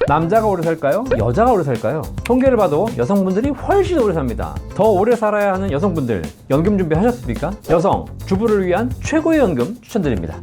남자가 오래 살까요? 여자가 오래 살까요? 통계를 봐도 여성분들이 훨씬 오래 삽니다. 더 오래 살아야 하는 여성분들, 연금 준비하셨습니까? 여성, 주부를 위한 최고의 연금 추천드립니다.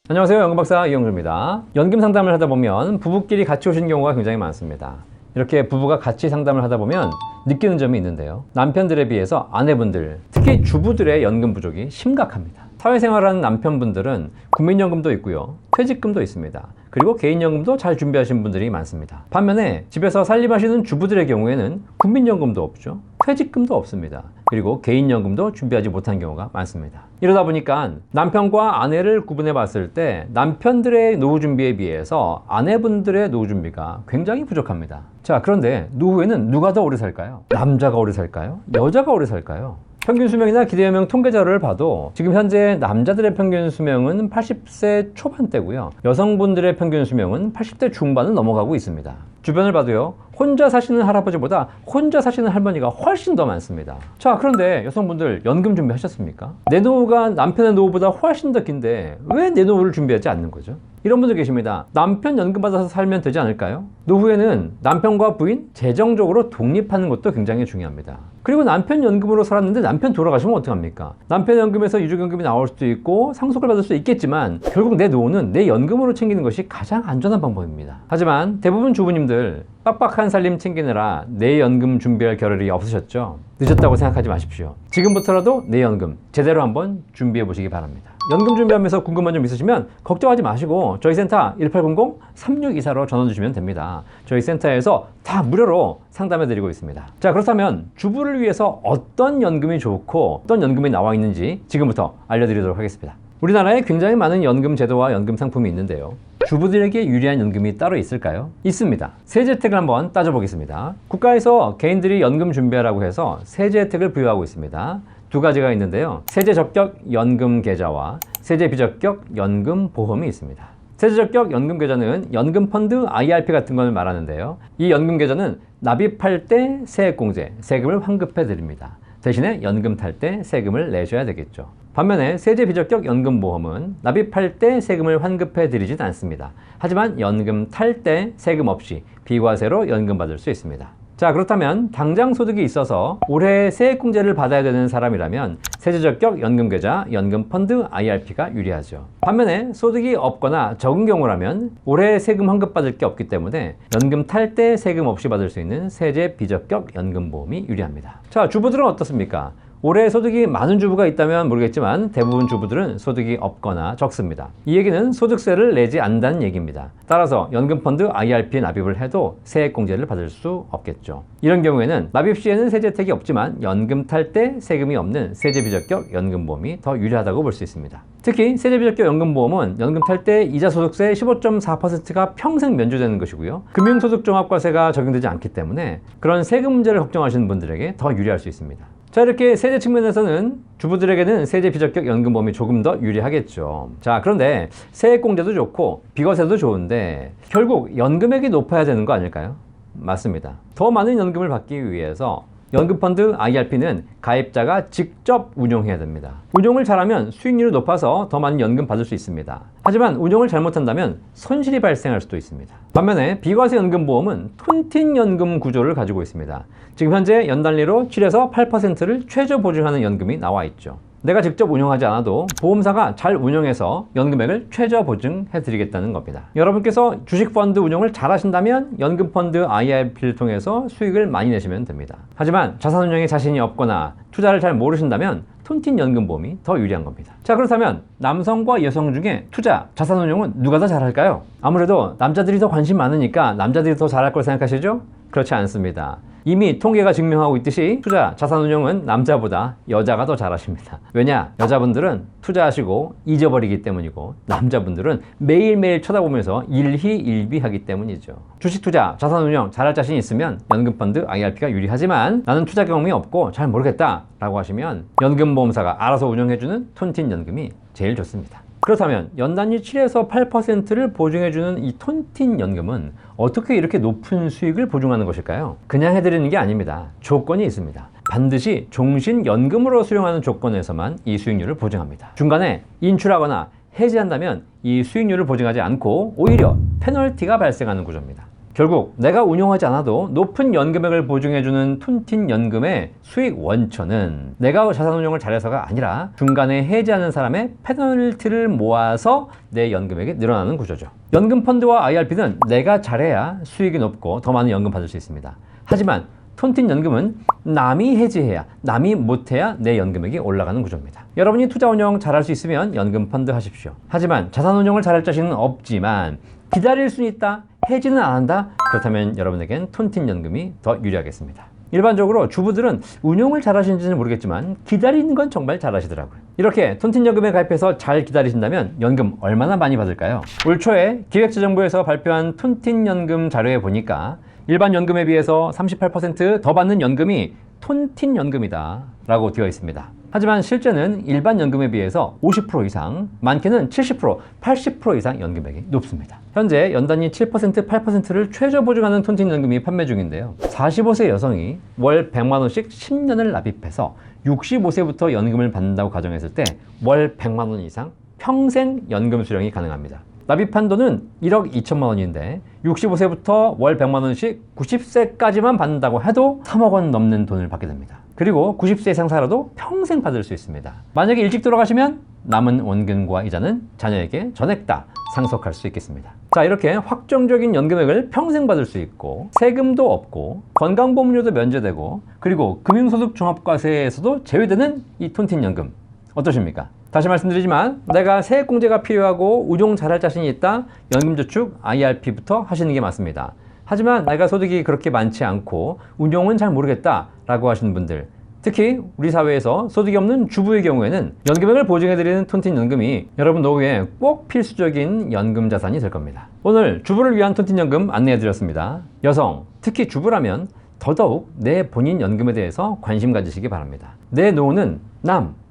안녕하세요, 연금박사 이영주입니다. 연금 상담을 하다 보면 부부끼리 같이 오신 경우가 굉장히 많습니다. 이렇게 부부가 같이 상담을 하다 보면 느끼는 점이 있는데요, 남편들에 비해서 아내분들, 특히 주부들의 연금 부족이 심각합니다. 사회생활하는 남편분들은 국민연금도 있고요, 퇴직금도 있습니다. 그리고 개인연금도 잘 준비하신 분들이 많습니다. 반면에 집에서 살림하시는 주부들의 경우에는 국민연금도 없죠, 퇴직금도 없습니다. 그리고 개인연금도 준비하지 못한 경우가 많습니다. 이러다 보니까 남편과 아내를 구분해 봤을 때 남편들의 노후 준비에 비해서 아내분들의 노후 준비가 굉장히 부족합니다. 자, 그런데 노후에는 누가 더 오래 살까요? 남자가 오래 살까요? 여자가 오래 살까요? 평균 수명이나 기대연명 통계 자료를 봐도 지금 현재 남자들의 평균 수명은 80세 초반대고요, 여성분들의 평균 수명은 80대 중반을 넘어가고 있습니다. 주변을 봐도요, 혼자 사시는 할아버지보다 혼자 사시는 할머니가 훨씬 더 많습니다. 자, 그런데 여성분들 연금 준비하셨습니까? 내 노후가 남편의 노후보다 훨씬 더 긴데 왜 내 노후를 준비하지 않는 거죠? 이런 분들 계십니다. 남편 연금 받아서 살면 되지 않을까요? 노후에는 남편과 부인 재정적으로 독립하는 것도 굉장히 중요합니다. 그리고 남편 연금으로 살았는데 남편 돌아가시면 어떡합니까? 남편 연금에서 유족연금이 나올 수도 있고 상속을 받을 수 있겠지만 결국 내 노후는 내 연금으로 챙기는 것이 가장 안전한 방법입니다. 하지만 대부분 주부님들 빡빡한 살림 챙기느라 내 연금 준비할 겨를이 없으셨죠? 늦었다고 생각하지 마십시오. 지금부터라도 내 연금 제대로 한번 준비해 보시기 바랍니다. 연금 준비하면서 궁금한 점 있으시면 걱정하지 마시고 저희 센터 1800-3624로 전화 주시면 됩니다. 저희 센터에서 다 무료로 상담해 드리고 있습니다. 자, 그렇다면 주부를 위해서 어떤 연금이 좋고 어떤 연금이 나와 있는지 지금부터 알려드리도록 하겠습니다. 우리나라에 굉장히 많은 연금 제도와 연금 상품이 있는데요, 주부들에게 유리한 연금이 따로 있을까요? 있습니다. 세제 혜택을 한번 따져보겠습니다. 국가에서 개인들이 연금 준비하라고 해서 세제 혜택을 부여하고 있습니다. 두 가지가 있는데요, 세제 적격 연금 계좌와 세제 비적격 연금 보험이 있습니다. 세제 적격 연금 계좌는 연금 펀드 IRP 같은 걸 말하는데요, 이 연금 계좌는 납입할 때 세액공제, 세금을 환급해 드립니다. 대신에 연금 탈 때 세금을 내셔야 되겠죠. 반면에 세제 비적격 연금보험은 납입할 때 세금을 환급해 드리진 않습니다. 하지만 연금 탈 때 세금 없이 비과세로 연금 받을 수 있습니다. 자, 그렇다면 당장 소득이 있어서 올해 세액공제를 받아야 되는 사람이라면 세제적격 연금계좌, 연금펀드 IRP가 유리하죠. 반면에 소득이 없거나 적은 경우라면 올해 세금 환급받을 게 없기 때문에 연금 탈 때 세금 없이 받을 수 있는 세제 비적격 연금보험이 유리합니다. 자, 주부들은 어떻습니까? 올해 소득이 많은 주부가 있다면 모르겠지만 대부분 주부들은 소득이 없거나 적습니다. 이 얘기는 소득세를 내지 않는다는 얘기입니다. 따라서 연금펀드 IRP에 납입을 해도 세액공제를 받을 수 없겠죠. 이런 경우에는 납입 시에는 세제 혜택이 없지만 연금 탈 때 세금이 없는 세제 비적격 연금보험이 더 유리하다고 볼 수 있습니다. 특히 세제 비적격 연금보험은 연금 탈 때 이자 소득세 15.4%가 평생 면제되는 것이고요, 금융소득종합과세가 적용되지 않기 때문에 그런 세금 문제를 걱정하시는 분들에게 더 유리할 수 있습니다. 자, 이렇게 세제 측면에서는 주부들에게는 세제 비적격 연금보험이 조금 더 유리하겠죠. 자, 그런데 세액공제도 좋고 비과세도 좋은데 결국 연금액이 높아야 되는 거 아닐까요? 맞습니다. 더 많은 연금을 받기 위해서 연금펀드 IRP는 가입자가 직접 운용해야 됩니다. 운용을 잘하면 수익률이 높아서 더 많은 연금 받을 수 있습니다. 하지만 운용을 잘못한다면 손실이 발생할 수도 있습니다. 반면에 비과세 연금보험은 톤틴 연금 구조를 가지고 있습니다. 지금 현재 연단리로 7에서 8%를 최저 보증하는 연금이 나와 있죠. 내가 직접 운영하지 않아도 보험사가 잘 운영해서 연금액을 최저 보증해 드리겠다는 겁니다. 여러분께서 주식펀드 운용을 잘 하신다면 연금펀드 IRP를 통해서 수익을 많이 내시면 됩니다. 하지만 자산운용에 자신이 없거나 투자를 잘 모르신다면 톤틴 연금보험이 더 유리한 겁니다. 자, 그렇다면 남성과 여성 중에 투자, 자산운용은 누가 더 잘할까요? 아무래도 남자들이 더 관심 많으니까 남자들이 더 잘할 걸 생각하시죠? 그렇지 않습니다. 이미 통계가 증명하고 있듯이 투자, 자산운용은 남자보다 여자가 더 잘하십니다. 왜냐? 여자분들은 투자하시고 잊어버리기 때문이고 남자분들은 매일매일 쳐다보면서 일희일비하기 때문이죠. 주식 투자, 자산운용 잘할 자신 있으면 연금펀드 IRP가 유리하지만 나는 투자 경험이 없고 잘 모르겠다 라고 하시면 연금보험사가 알아서 운영해주는 톤틴 연금이 제일 좋습니다. 그렇다면 연단위 7에서 8%를 보증해주는 이 톤틴 연금은 어떻게 이렇게 높은 수익을 보증하는 것일까요? 그냥 해드리는 게 아닙니다. 조건이 있습니다. 반드시 종신연금으로 수령하는 조건에서만 이 수익률을 보증합니다. 중간에 인출하거나 해지한다면 이 수익률을 보증하지 않고 오히려 페널티가 발생하는 구조입니다. 결국 내가 운용하지 않아도 높은 연금액을 보증해주는 톤틴 연금의 수익 원천은 내가 자산운용을 잘해서가 아니라 중간에 해지하는 사람의 페널티를 모아서 내 연금액이 늘어나는 구조죠. 연금 펀드와 IRP는 내가 잘해야 수익이 높고 더 많은 연금 받을 수 있습니다. 하지만 톤틴 연금은 남이 해지해야, 남이 못해야 내 연금액이 올라가는 구조입니다. 여러분이 투자 운용 잘할 수 있으면 연금 펀드 하십시오. 하지만 자산 운용을 잘할 자신은 없지만 기다릴 수는 있다, 해지는 안 한다? 그렇다면 여러분에겐 톤틴 연금이 더 유리하겠습니다. 일반적으로 주부들은 운용을 잘하시는지는 모르겠지만 기다리는 건 정말 잘하시더라고요. 이렇게 톤틴 연금에 가입해서 잘 기다리신다면 연금 얼마나 많이 받을까요? 올 초에 기획재정부에서 발표한 톤틴 연금 자료에 보니까 일반 연금에 비해서 38% 더 받는 연금이 톤틴 연금이다 라고 되어 있습니다. 하지만 실제는 일반 연금에 비해서 50% 이상, 많게는 70%, 80% 이상 연금액이 높습니다. 현재 연단위 7%, 8%를 최저 보증하는 톤틴 연금이 판매 중인데요. 45세 여성이 월 100만 원씩 10년을 납입해서 65세부터 연금을 받는다고 가정했을 때 월 100만 원 이상 평생 연금 수령이 가능합니다. 납입한 돈은 1억 2천만 원인데 65세부터 월 100만 원씩 90세까지만 받는다고 해도 3억 원 넘는 돈을 받게 됩니다. 그리고 90세 이상 살아도 평생 받을 수 있습니다. 만약에 일찍 돌아가시면 남은 원금과 이자는 자녀에게 전액 다 상속할 수 있겠습니다. 자, 이렇게 확정적인 연금액을 평생 받을 수 있고 세금도 없고 건강보험료도 면제되고 그리고 금융소득종합과세에서도 제외되는 이 톤틴 연금 어떠십니까? 다시 말씀드리지만 내가 세액공제가 필요하고 운용 잘할 자신이 있다, 연금저축 IRP부터 하시는 게 맞습니다. 하지만 내가 소득이 그렇게 많지 않고 운용은 잘 모르겠다 라고 하시는 분들, 특히 우리 사회에서 소득이 없는 주부의 경우에는 연금액을 보증해드리는 톤틴 연금이 여러분 노후에 꼭 필수적인 연금 자산이 될 겁니다. 오늘 주부를 위한 톤틴 연금 안내해드렸습니다. 여성, 특히 주부라면 더더욱 내 본인 연금에 대해서 관심 가지시기 바랍니다. 내 노후는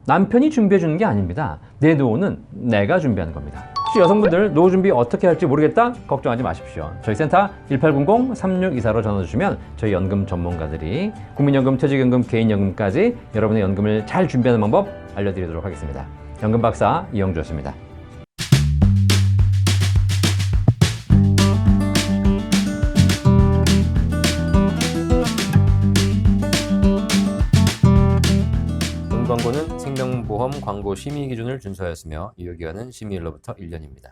남편이 준비해 주는 게 아닙니다. 내 노후는 내가 준비하는 겁니다. 혹시 여성분들 노후 준비 어떻게 할지 모르겠다? 걱정하지 마십시오. 저희 센터 1800-3624로 전화 주시면 저희 연금 전문가들이 국민연금, 퇴직연금, 개인연금까지 여러분의 연금을 잘 준비하는 방법 알려드리도록 하겠습니다. 연금박사 이영주였습니다. 광고는 생명보험 광고 심의 기준을 준수하였으며 유효기간은 심의일로부터 1년입니다.